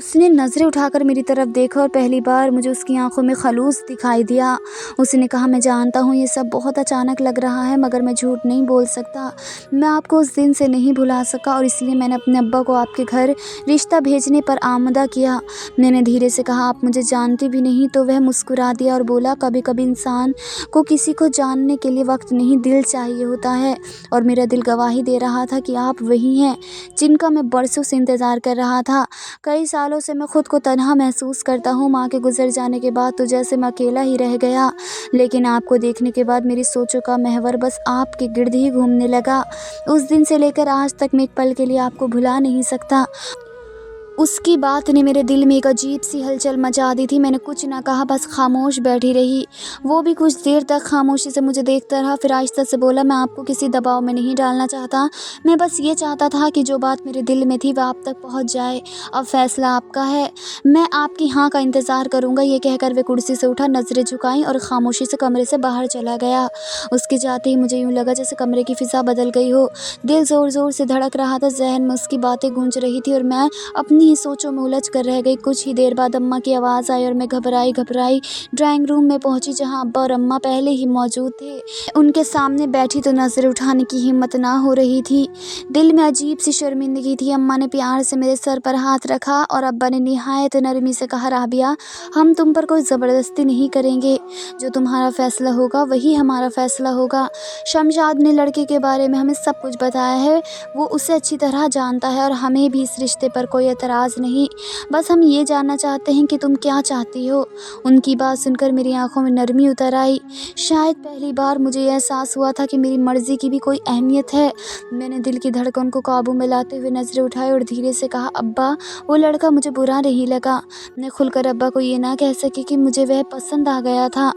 اس نے نظریں اٹھا کر میری طرف دیکھا اور پہلی بار مجھے اس کی آنکھوں میں خلوص دکھائی دیا۔ اس نے کہا، میں جانتا ہوں یہ سب بہت اچانک لگ رہا ہے، مگر میں جھوٹ نہیں بول سکتا۔ میں آپ کو اس دن سے نہیں بھلا سکا اور اس لیے میں نے اپنے ابا کو آپ کے گھر رشتہ بھیجنے پر آمادہ کیا۔ میں نے دھیرے سے کہا، آپ مجھے جانتے بھی نہیں۔ تو وہ مسکرا دیا اور بولا، کبھی کبھی انسان کو کسی کو جاننے کے لیے وقت نہیں، دل چاہیے ہوتا ہے، اور میرا دل گواہی دے رہا تھا کہ آپ وہی ہیں جن کا میں برسوں سے انتظار کر رہا تھا۔ کئی سالوں سے میں خود کو تنہا محسوس کرتا ہوں۔ ماں کے گزر جانے کے بعد تو جیسے میں اکیلا ہی رہ گیا، لیکن آپ کو دیکھنے کے بعد میری سوچوں کا محور بس آپ کے گرد ہی گھومنے لگا۔ اس دن سے لے کر آج تک میں ایک پل کے لیے آپ کو بھلا نہیں سکتا۔ اس کی بات نے میرے دل میں ایک عجیب سی ہلچل مچا دی تھی۔ میں نے کچھ نہ کہا، بس خاموش بیٹھی رہی۔ وہ بھی کچھ دیر تک خاموشی سے مجھے دیکھتا رہا، پھر آہستہ سے بولا، میں آپ کو کسی دباؤ میں نہیں ڈالنا چاہتا، میں بس یہ چاہتا تھا کہ جو بات میرے دل میں تھی وہ آپ تک پہنچ جائے۔ اب فیصلہ آپ کا ہے، میں آپ کی ہاں کا انتظار کروں گا۔ یہ کہہ کر وہ کرسی سے اٹھا، نظریں جھکائیں اور خاموشی سے کمرے سے باہر چلا گیا۔ اس کے جاتے ہی مجھے یوں لگا جیسے کمرے کی فضا بدل گئی ہو۔ دل زور زور سے دھڑک رہا تھا، ذہن میں اس کی باتیں گونج رہی تھی اور میں اپنی ہی سوچوں میں الجھ کر رہ گئی۔ کچھ ہی دیر بعد اماں کی آواز آئی اور میں گھبرائی ڈرائنگ روم میں پہنچی، جہاں ابا اور اماں پہلے ہی موجود تھے۔ ان کے سامنے بیٹھی تو نظر اٹھانے کی ہمت نہ ہو رہی تھی۔ دل میں عجیب سی شرمندگی تھی۔ اماں نے پیار سے میرے سر پر ہاتھ رکھا اور ابا نے نہایت نرمی سے کہا، رابعہ، ہم تم پر کوئی زبردستی نہیں کریں گے، جو تمہارا فیصلہ ہوگا وہی ہمارا فیصلہ ہوگا۔ شمشاد نے لڑکے کے بارے میں ہمیں سب کچھ بتایا ہے، وہ اسے اچھی طرح جانتا ہے اور ہمیں بھی اس رشتے پر کوئی اعتراض نہیں، بس ہم یہ جاننا چاہتے ہیں کہ تم کیا چاہتی ہو۔ ان کی بات سن کر میری آنکھوں میں نرمی اتر آئی۔ شاید پہلی بار مجھے یہ احساس ہوا تھا کہ میری مرضی کی بھی کوئی اہمیت ہے۔ میں نے دل کی دھڑکن کو قابو میں لاتے ہوئے نظریں اٹھائی اور دھیرے سے کہا، ابا، وہ لڑکا مجھے برا نہیں لگا۔ میں کھل کر ابا کو یہ نہ کہہ سکی کہ مجھے وہ پسند آ گیا تھا۔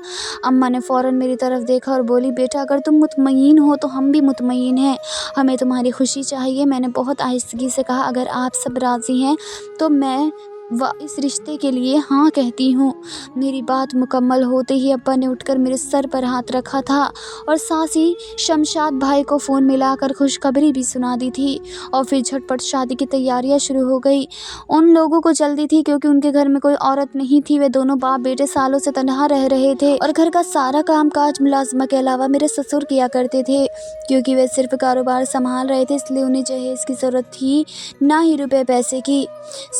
اماں نے فوراً میری طرف دیکھا اور بولی، بیٹا، اگر تم مطمئن ہو تو ہم بھی مطمئن ہیں، ہمیں تمہاری خوشی چاہیے۔ میں نے بہت آہستگی سے کہا، اگر آپ سب راضی ہیں تو میں اس رشتے کے لیے ہاں کہتی ہوں۔ میری بات مکمل ہوتے ہی ابا نے اٹھ کر میرے سر پر ہاتھ رکھا تھا اور ساتھ ہی شمشاد بھائی کو فون ملا کر خوشخبری بھی سنا دی تھی، اور پھر جھٹ پٹ شادی کی تیاریاں شروع ہو گئی۔ ان لوگوں کو جلدی تھی کیونکہ ان کے گھر میں کوئی عورت نہیں تھی۔ وہ دونوں باپ بیٹے سالوں سے تنہا رہ رہے تھے اور گھر کا سارا کام کاج ملازمہ کے علاوہ میرے سسر کیا کرتے تھے۔ کیونکہ وہ صرف کاروبار سنبھال رہے تھے، اس لیے انہیں جہیز کی ضرورت تھی نہ ہی روپے پیسے کی۔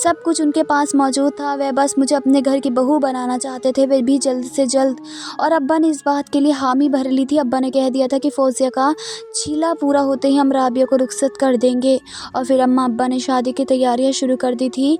سب کچھ ان کے پاس موجود تھا، وہ بس مجھے اپنے گھر کی بہو بنانا چاہتے تھے، وہ بھی جلد سے جلد، اور ابا نے اس بات کے لیے حامی بھر لی تھی۔ ابا نے کہہ دیا تھا کہ فوزیہ کا چیلا پورا ہوتے ہی ہم رابعہ کو رخصت کر دیں گے، اور پھر اماں ابا نے شادی کی تیاریاں شروع کر دی تھی۔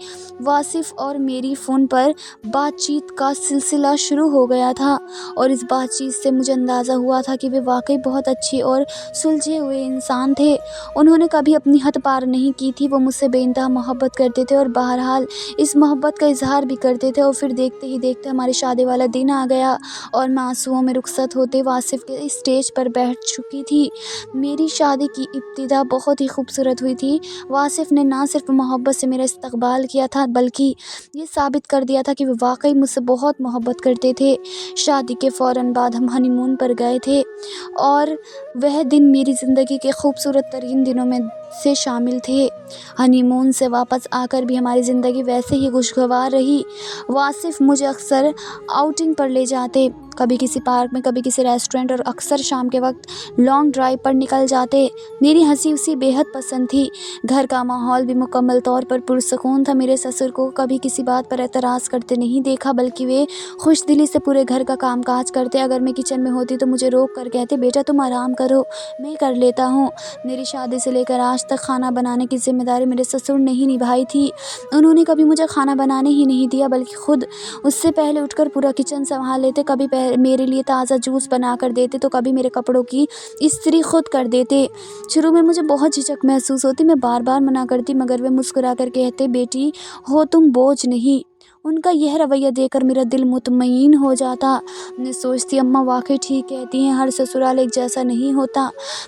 واصف اور میری فون پر بات چیت کا سلسلہ شروع ہو گیا تھا، اور اس بات چیت سے مجھے اندازہ ہوا تھا کہ وہ واقعی بہت اچھے اور سلجھے ہوئے انسان تھے۔ انہوں نے کبھی اپنی حد پار نہیں کی تھی، وہ مجھ سے بے انتہا محبت کرتے تھے اور بہرحال اس محبت کا اظہار بھی کرتے تھے۔ اور پھر دیکھتے ہی دیکھتے ہماری شادی والا دن آ گیا اور میں آنسوؤں میں رخصت ہوتے واصف کے اسٹیج پر بیٹھ چکی تھی۔ میری شادی کی ابتدا بہت ہی خوبصورت ہوئی تھی۔ واصف نے نہ صرف محبت سے میرا استقبال کیا تھا بلکہ یہ ثابت کر دیا تھا کہ وہ واقعی مجھ سے بہت محبت کرتے تھے۔ شادی کے فوراً بعد ہم ہنی مون پر گئے تھے اور وہ دن میری زندگی کے خوبصورت ترین دنوں میں سے شامل تھے۔ ہنی مون سے واپس آ کر بھی ہماری زندگی ویسے ہی خوشگوار رہی۔ واصف مجھے اکثر آؤٹنگ پر لے جاتے، کبھی کسی پارک میں، کبھی کسی ریسٹورینٹ، اور اکثر شام کے وقت لانگ ڈرائیو پر نکل جاتے۔ میری ہنسی اسے بے حد پسند تھی۔ گھر کا ماحول بھی مکمل طور پر پرسکون تھا۔ میرے سسر کو کبھی کسی بات پر اعتراض کرتے نہیں دیکھا، بلکہ وہ خوش دلی سے پورے گھر کا کام کاج کرتے۔ اگر میں کچن میں ہوتی تو مجھے روک کر کہتے، بیٹا تم آرام کرو، میں کر لیتا ہوں۔ میری شادی سے لے کر آج تک کھانا بنانے کی ذمہ داری میرے سسر نے ہی نبھائی تھی۔ انہوں نے کبھی مجھے کھانا بنانے ہی نہیں دیا، بلکہ خود اس سے پہلے اٹھ کر پورا کچن سنبھال لیتے۔ کبھی میرے لیے تازہ جوس بنا کر دیتے تو کبھی میرے کپڑوں کی استری خود کر دیتے۔ شروع میں مجھے بہت جھجک محسوس ہوتی، میں بار بار منع کرتی، مگر وہ مسکرا کر کہتے، بیٹی ہو تم بوجھ نہیں، ان کا یہ رویہ دیکھ کر میرا دل مطمئن ہو جاتا۔ میں سوچتی اماں واقعی ٹھیک کہتی ہیں، ہر سسرال ایک جیسا نہیں ہوتا۔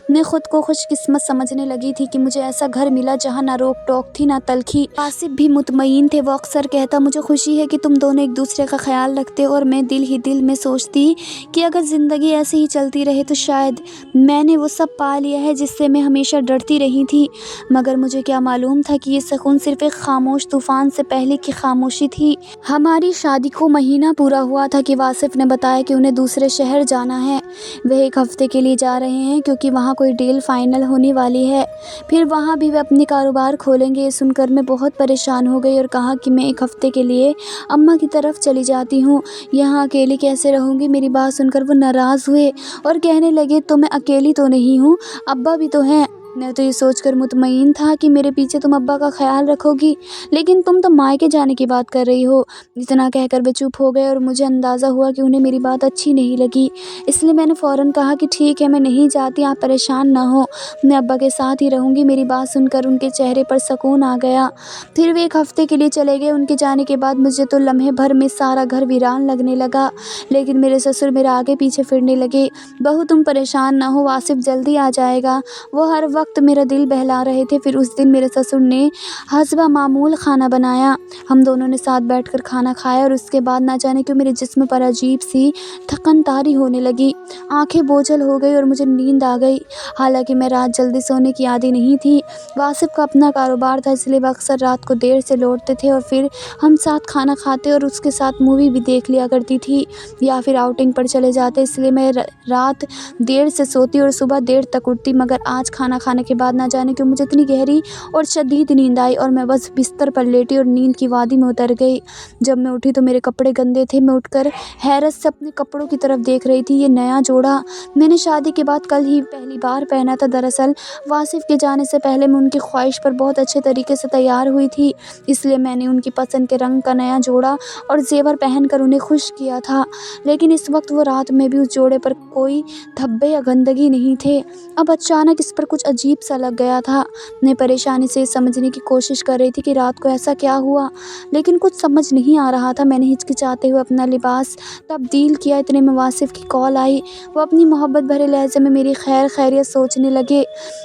میں خود کو خوش قسمت سمجھنے لگی تھی کہ مجھے ایسا گھر ملا جہاں نہ روک ٹوک تھی نہ تلخی۔ آصف بھی مطمئن تھے، وہ اکثر کہتا مجھے خوشی ہے کہ تم دونوں ایک دوسرے کا خیال رکھتے ہو، اور میں دل ہی دل میں سوچتی کہ اگر زندگی ایسے ہی چلتی رہے تو شاید میں نے وہ سب پا لیا ہے جس سے میں ہمیشہ ڈرتی رہی تھی۔ مگر مجھے کیا معلوم تھا کہ یہ سکون صرف ایک خاموش طوفان سے پہلے کی خاموشی تھی۔ ہماری شادی کو مہینہ پورا ہوا تھا کہ آصف نے بتایا کہ انہیں دوسرے شہر جانا ہے۔ وہ ایک ہفتے کے لیے جا رہے ہیں کیونکہ وہاں کوئی ڈیل فائنل ہونے والی ہے، پھر وہاں بھی وہ اپنے کاروبار کھولیں گے۔ یہ سن کر میں بہت پریشان ہو گئی اور کہا کہ میں ایک ہفتے کے لیے اماں کی طرف چلی جاتی ہوں، یہاں اکیلی کیسے رہوں گی؟ میری بات سن کر وہ ناراض ہوئے اور کہنے لگے تو میں اکیلی تو نہیں ہوں، ابا بھی تو ہیں۔ میں تو یہ سوچ کر مطمئن تھا کہ میرے پیچھے تم ابا کا خیال رکھو گی، لیکن تم تو مائکے جانے کی بات کر رہی ہو۔ اتنا کہہ کر وہ چپ ہو گئے اور مجھے اندازہ ہوا کہ انہیں میری بات اچھی نہیں لگی، اس لیے میں نے فوراً کہا کہ ٹھیک ہے، میں نہیں جاتی، آپ پریشان نہ ہو، میں ابا کے ساتھ ہی رہوں گی۔ میری بات سن کر ان کے چہرے پر سکون آ گیا۔ پھر وہ ایک ہفتے کے لیے چلے گئے۔ ان کے جانے کے بعد مجھے تو لمحے بھر میں سارا گھر ویران لگنے لگا، لیکن میرے سسر میرے آگے پیچھے پھرنے لگے۔ بہو تم پریشان نہ ہو، آصف جلدی آ جائے گا، وہ ہر وقت میرا دل بہلا رہے تھے۔ پھر اس دن میرے سسر نے حسب معمول کھانا بنایا، ہم دونوں نے ساتھ بیٹھ کر کھانا کھایا، اور اس کے بعد نہ جانے کیوں میرے جسم پر عجیب سی تھکن طاری ہونے لگی، آنکھیں بوجھل ہو گئی اور مجھے نیند آ گئی۔ حالانکہ میں رات جلدی سونے کی عادی نہیں تھی، آصف کا اپنا کاروبار تھا، اس لیے وہ اکثر رات کو دیر سے لوٹتے تھے اور پھر ہم ساتھ کھانا کھاتے اور اس کے ساتھ مووی بھی دیکھ لیا کرتی تھی یا پھر آؤٹنگ پر چلے جاتے۔ اس لیے میں رات دیر سے سوتی اور صبح دیر تک اٹھتی، مگر آج کھانا کھانے کے بعد نہ جانے کیوں مجھے اتنی گہری اور شدید نیند آئی اور میں بس بستر پر لیٹی اور نیند کی وادی میں اتر گئی۔ جب میں اٹھی تو میرے کپڑے گندے تھے، میں اٹھ کر حیرت سے اپنے کپڑوں کی طرف دیکھ رہی تھی۔ یہ نیا جوڑا میں نے شادی کے بعد کل ہی پہلی بار پہنا تھا۔ دراصل آصف کے جانے سے پہلے میں ان کی خواہش پر بہت اچھے طریقے سے تیار ہوئی تھی، اس لیے میں نے ان کی پسند کے رنگ کا نیا جوڑا اور زیور پہن کر انہیں خوش کیا تھا، لیکن اس وقت وہ رات میں بھی اس جوڑے پر کوئی دھبے یا گندگی نہیں تھے۔ اب اچانک اس پر کچھ عجیب سا لگ گیا تھا۔ میں پریشانی سے سمجھنے کی کوشش کر رہی تھی کہ رات کو ایسا کیا ہوا، لیکن کچھ سمجھ نہیں آ رہا تھا۔ میں نے ہچکچاتے ہوئے اپنا لباس تبدیل کیا، اتنے میں آصف کی کال آئی۔ وہ اپنی محبت بھرے لہجے میں میری خیر خیریت سوچنے لگے۔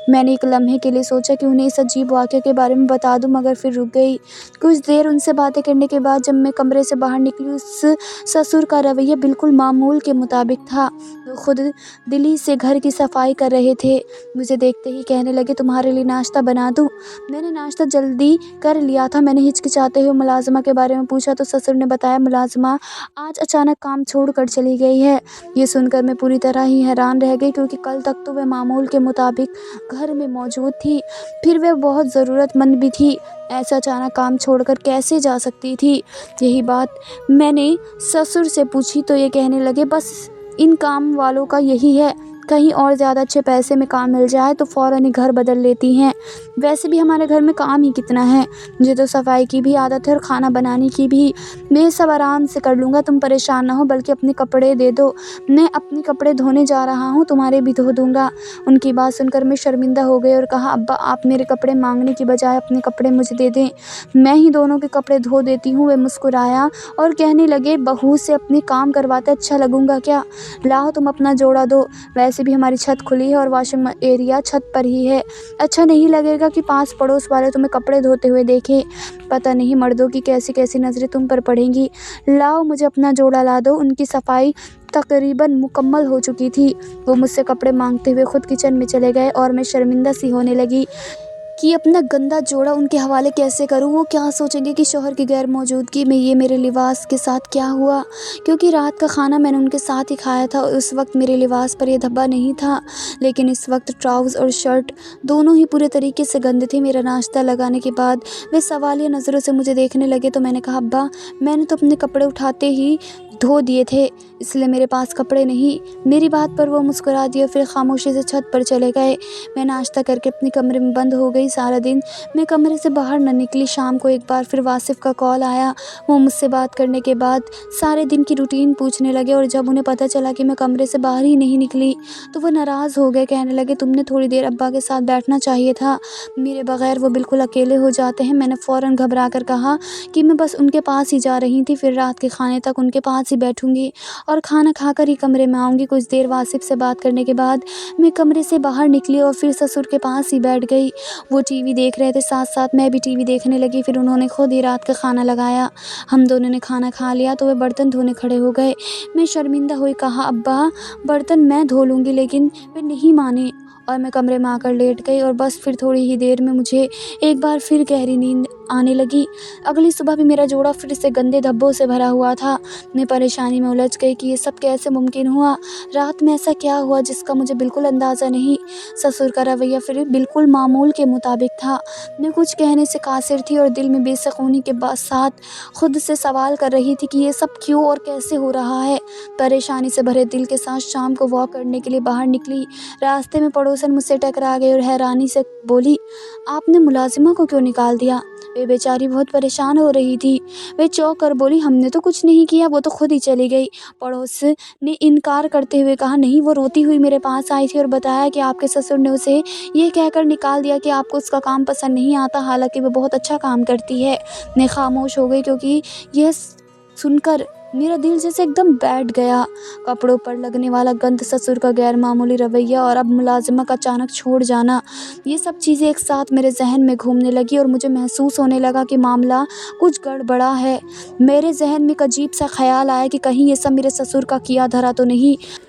میں نے ایک لمحے کے لیے سوچا کہ انہیں اس عجیب واقعے کے بارے میں بتا دوں، مگر پھر رک گئی۔ کچھ دیر ان سے باتیں کرنے کے بعد جب میں کمرے سے باہر نکلی، اس سسر کا رویہ بالکل معمول کے مطابق تھا۔ وہ خود دلی سے گھر کی صفائی کر رہے تھے۔ مجھے دیکھتے ہی کہنے لگے تمہارے لیے ناشتہ بنا دوں؟ میں نے ناشتہ جلدی کر لیا تھا۔ میں نے ہچکچاتے ہوئے ملازمہ کے بارے میں پوچھا تو سسر نے بتایا ملازمہ آج اچانک کام چھوڑ کر چلی گئی ہے۔ یہ سن کر میں پوری طرح ہی حیران رہ گئی، کیونکہ کل تک تو وہ معمول کے مطابق گھر میں موجود تھی، پھر وہ بہت ضرورت مند بھی تھی، ایسا اچانک کام چھوڑ کر کیسے جا سکتی تھی؟ یہی بات میں نے سسر سے پوچھی تو یہ کہنے لگے بس ان کام والوں کا یہی ہے، کہیں اور زیادہ اچھے پیسے میں کام مل جائے تو فوراً ہی گھر بدل لیتی ہیں۔ ویسے بھی ہمارے گھر میں کام ہی کتنا ہے، مجھے تو صفائی کی بھی عادت ہے اور کھانا بنانے کی بھی، میں سب آرام سے کر لوں گا، تم پریشان نہ ہو، بلکہ اپنے کپڑے دے دو، میں اپنے کپڑے دھونے جا رہا ہوں، تمہارے بھی دھو دوں گا۔ ان کی بات سن کر میں شرمندہ ہو گئی اور کہا ابا آپ میرے کپڑے مانگنے کی بجائے اپنے کپڑے مجھے دے دیں، میں ہی دونوں کے کپڑے دھو دیتی ہوں۔ وہ مسکرایا اور کہنے لگے بہو سے اپنے کام کرواتے اچھا لگوں گا کیا؟ لاؤ تم اپنا جوڑا دو، ویسے بھی ہماری چھت کھلی ہے اور واشنگ ایریا چھت پر ہی ہے، اچھا نہیں لگے گا کہ پاس پڑوس والے تمہیں کپڑے دھوتے ہوئے دیکھیں، پتہ نہیں مردوں کی کیسی کیسی نظریں تم پر پڑیں گی، لاؤ مجھے اپنا جوڑا لا دو۔ ان کی صفائی تقریباً مکمل ہو چکی تھی، وہ مجھ سے کپڑے مانگتے ہوئے خود کچن میں چلے گئے اور میں شرمندہ سی ہونے لگی کہ اپنا گندا جوڑا ان کے حوالے کیسے کروں، وہ کیا سوچیں گے کہ شوہر کی غیر موجودگی میں یہ میرے لباس کے ساتھ کیا ہوا، کیونکہ رات کا کھانا میں نے ان کے ساتھ ہی کھایا تھا اور اس وقت میرے لباس پر یہ دھبا نہیں تھا، لیکن اس وقت ٹراؤزر اور شرٹ دونوں ہی پورے طریقے سے گندے تھے۔ میرا ناشتہ لگانے کے بعد وہ سوالیہ نظروں سے مجھے دیکھنے لگے تو میں نے کہا ابا میں نے تو اپنے کپڑے اٹھاتے ہی دھو دیے تھے، اس لیے میرے پاس کپڑے نہیں۔ میری بات پر وہ مسکرا دیے اور پھر خاموشی سے چھت پر چلے گئے۔ میں ناشتہ کر کے اپنے کمرے میں بند ہو گئی۔ سارا دن میں کمرے سے باہر نہ نکلی۔ شام کو ایک بار پھر واصف کا کال آیا۔ وہ مجھ سے بات کرنے کے بعد سارے دن کی روٹین پوچھنے لگے، اور جب انہیں پتہ چلا کہ میں کمرے سے باہر ہی نہیں نکلی تو وہ ناراض ہو گئے۔ کہنے لگے تم نے تھوڑی دیر ابا کے ساتھ بیٹھنا چاہیے تھا، میرے بغیر وہ بالکل اکیلے ہو جاتے ہیں۔ میں نے فوراً گھبرا کر کہا کہ میں بس ان کے پاس ہی جا رہی تھی، پھر رات کے کھانے تک ان کے پاس ہی بیٹھوں گی اور کھانا کھا کر ہی کمرے میں آؤں گی۔ کچھ دیر واصف سے بات کرنے کے بعد میں کمرے سے باہر نکلی اور پھر سسر کے پاس ہی بیٹھ گئی۔ وہ ٹی وی دیکھ رہے تھے، ساتھ ساتھ میں بھی ٹی وی دیکھنے لگی۔ پھر انہوں نے خود ہی رات کا کھانا لگایا۔ ہم دونوں نے کھانا کھا لیا تو وہ برتن دھونے کھڑے ہو گئے۔ میں شرمندہ ہوئی کہا ابا برتن میں دھو لوں گی، لیکن وہ نہیں مانے اور میں کمرے میں آ کر لیٹ گئی، اور بس پھر تھوڑی ہی دیر میں مجھے ایک بار پھر گہری نیند آنے لگی۔ اگلی صبح بھی میرا جوڑا پھر سے گندے دھبوں سے بھرا ہوا تھا۔ میں پریشانی میں الجھ گئی کہ یہ سب کیسے ممکن ہوا، رات میں ایسا کیا ہوا جس کا مجھے بالکل اندازہ نہیں۔ سسر کا رویہ پھر بالکل معمول کے مطابق تھا۔ میں کچھ کہنے سے قاصر تھی اور دل میں بے سکونی کے ساتھ خود سے سوال کر رہی تھی کہ یہ سب کیوں اور کیسے ہو رہا ہے۔ پریشانی سے بھرے دل کے ساتھ شام کو واک کرنے کے لیے باہر نکلی۔ راستے میں پڑوسن مجھ سے ٹکرا گئی اور حیرانی سے بولی آپ نے ملازمہ کو کیوں نکال دیا؟ وہ بیچاری بہت پریشان ہو رہی تھی۔ وہ چونک کر بولی ہم نے تو کچھ نہیں کیا، وہ تو خود ہی چلی گئی۔ پڑوس نے انکار کرتے ہوئے کہا نہیں، وہ روتی ہوئی میرے پاس آئی تھی اور بتایا کہ آپ کے سسر نے اسے یہ کہہ کر نکال دیا کہ آپ کو اس کا کام پسند نہیں آتا، حالانکہ وہ بہت اچھا کام کرتی ہے۔ میں خاموش ہو گئی کیونکہ یہ سن کر میرا دل جیسے ایک دم بیٹھ گیا۔ کپڑوں پر لگنے والا گند، سسر کا غیر معمولی رویہ اور اب ملازمہ کا اچانک چھوڑ جانا، یہ سب چیزیں ایک ساتھ میرے ذہن میں گھومنے لگی اور مجھے محسوس ہونے لگا کہ معاملہ کچھ گڑبڑا ہے۔ میرے ذہن میں ایک عجیب سا خیال آیا کہ کہیں یہ سب میرے سسر کا کیا دھرا تو نہیں،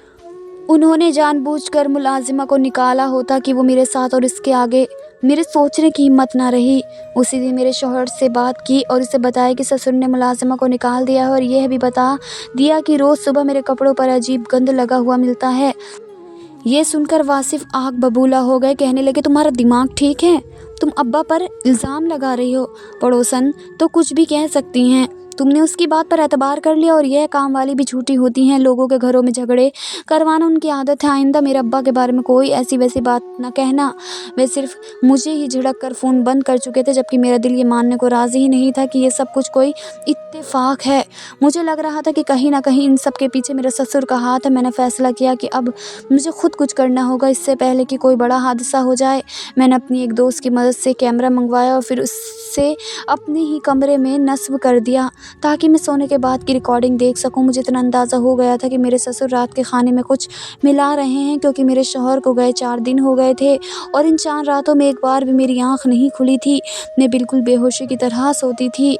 انہوں نے جان بوجھ کر ملازمہ کو نکالا ہوتا کہ وہ میرے ساتھ، اور اس کے آگے میرے سوچنے کی ہمت نہ رہی۔ اسی دن میرے شوہر سے بات کی اور اسے بتایا کہ سسر نے ملازمہ کو نکال دیا ہے، اور یہ بھی بتا دیا کہ روز صبح میرے کپڑوں پر عجیب گند لگا ہوا ملتا ہے۔ یہ سن کر واصف آگ ببولا ہو گئے، کہنے لگے تمہارا دماغ ٹھیک ہے؟ تم ابا پر الزام لگا رہی ہو، پڑوسن تو کچھ بھی کہہ سکتی ہیں، تم نے اس کی بات پر اعتبار کر لیا، اور یہ کام والی بھی جھوٹی ہوتی ہیں، لوگوں کے گھروں میں جھگڑے کروانا ان کی عادت ہے، آئندہ میرے ابا کے بارے میں کوئی ایسی ویسی بات نہ کہنا۔ وہ صرف مجھے ہی جھڑک کر فون بند کر چکے تھے، جبکہ میرا دل یہ ماننے کو راضی ہی نہیں تھا کہ یہ سب کچھ کوئی اتفاق ہے۔ مجھے لگ رہا تھا کہ کہیں نہ کہیں ان سب کے پیچھے میرے سسر کا ہاتھ ہے۔ میں نے فیصلہ کیا کہ اب مجھے خود کچھ کرنا ہوگا اس سے پہلے کہ کوئی بڑا حادثہ ہو جائے۔ میں نے اپنی ایک دوست کی مدد سے کیمرہ منگوایا اور پھر اسے اپنے ہی کمرے میں نصب کر دیا تاکہ میں سونے کے بعد کی ریکارڈنگ دیکھ سکوں۔ مجھے اتنا اندازہ ہو گیا تھا کہ میرے سسر رات کے کھانے میں کچھ ملا رہے ہیں، کیونکہ میرے شوہر کو گئے 4 دن ہو گئے تھے اور ان 4 راتوں میں ایک بار بھی میری آنکھ نہیں کھلی تھی۔ میں بالکل بے ہوشی کی طرح سوتی تھی،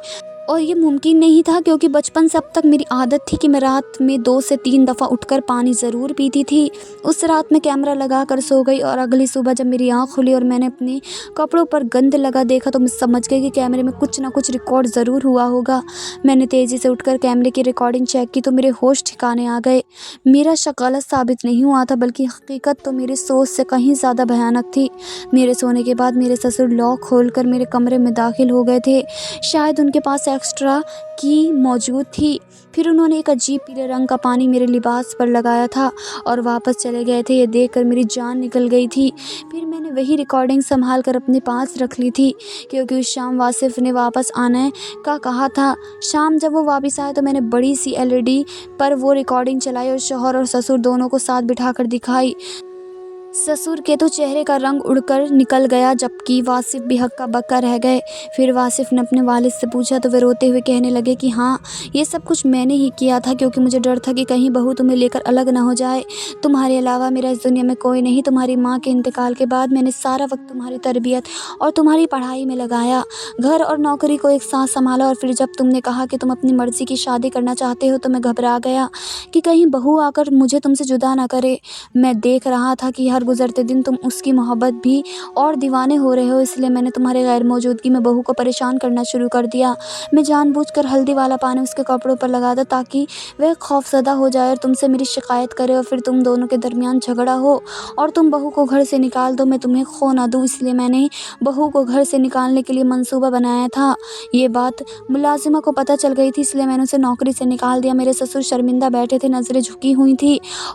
اور یہ ممکن نہیں تھا کیونکہ بچپن سے اب تک میری عادت تھی کہ میں رات میں 2 سے 3 دفعہ اٹھ کر پانی ضرور پیتی تھی۔ اس رات میں کیمرہ لگا کر سو گئی، اور اگلی صبح جب میری آنکھ کھلی اور میں نے اپنے کپڑوں پر گند لگا دیکھا تو میں سمجھ گئی کہ کیمرے میں کچھ نہ کچھ ریکارڈ ضرور ہوا ہوگا۔ میں نے تیزی سے اٹھ کر کیمرے کی ریکارڈنگ چیک کی تو میرے ہوش ٹھکانے آ گئے۔ میرا شک غلط ثابت نہیں ہوا تھا، بلکہ حقیقت تو میری سوچ سے کہیں زیادہ بھیانک تھی۔ میرے سونے کے بعد میرے سسر لاک کھول کر میرے کمرے میں داخل ہو گئے تھے، شاید ان کے پاس ایکسٹرا کی موجود تھی۔ پھر انہوں نے ایک عجیب پیلے رنگ کا پانی میرے لباس پر لگایا تھا اور واپس چلے گئے تھے۔ یہ دیکھ کر میری جان نکل گئی تھی۔ پھر میں نے وہی ریکارڈنگ سنبھال کر اپنے پاس رکھ لی تھی، کیونکہ اس شام واصف نے واپس آنے کا کہا تھا۔ شام جب وہ واپس آئے تو میں نے بڑی سی LED پر وہ ریکارڈنگ چلائی اور شوہر اور سسر دونوں کو ساتھ بٹھا کر دکھائی۔ سسر کے تو چہرے کا رنگ اڑ کر نکل گیا، جبکہ واصف بھی ہکا بکا رہ گئے۔ پھر واصف نے اپنے والد سے پوچھا تو وہ روتے ہوئے کہنے لگے کہ ہاں، یہ سب کچھ میں نے ہی کیا تھا، کیونکہ مجھے ڈر تھا کہ کہیں بہو تمہیں لے کر الگ نہ ہو جائے۔ تمہارے علاوہ میرا اس دنیا میں کوئی نہیں۔ تمہاری ماں کے انتقال کے بعد میں نے سارا وقت تمہاری تربیت اور تمہاری پڑھائی میں لگایا، گھر اور نوکری کو ایک ساتھ سنبھالا، اور پھر جب تم نے کہا کہ تم اپنی مرضی کی شادی کرنا چاہتے ہو تو میں گھبرا گیا کہ کہیں بہو آ کر مجھے تم سے جدا نہ کرے۔ میں دیکھ رہا تھا کہ ہر گزرتے دن تم اس کی محبت بھی اور دیوانے ہو رہے ہو، اس لیے میں نے تمہارے غیر موجودگی میں بہو کو پریشان کرنا شروع کر دیا۔ میں جان بوجھ کر ہلدی والا پانی اس کے کپڑوں پر لگا دیا تاکہ وہ خوفزدہ ہو جائے اور تم سے میری شکایت کرے، اور پھر تم دونوں کے درمیان جھگڑا ہو اور تم بہو کو گھر سے نکال دو، میں تمہیں کھو نہ دوں، اس لیے میں نے بہو کو گھر سے نکالنے کے لیے منصوبہ بنایا تھا۔ یہ بات ملازمہ کو پتہ چل گئی تھی، اس لیے میں نے اسے نوکری سے نکال دیا۔ میرے سسر شرمندہ بیٹھے تھے، نظریں جھکی ہوئی تھیں،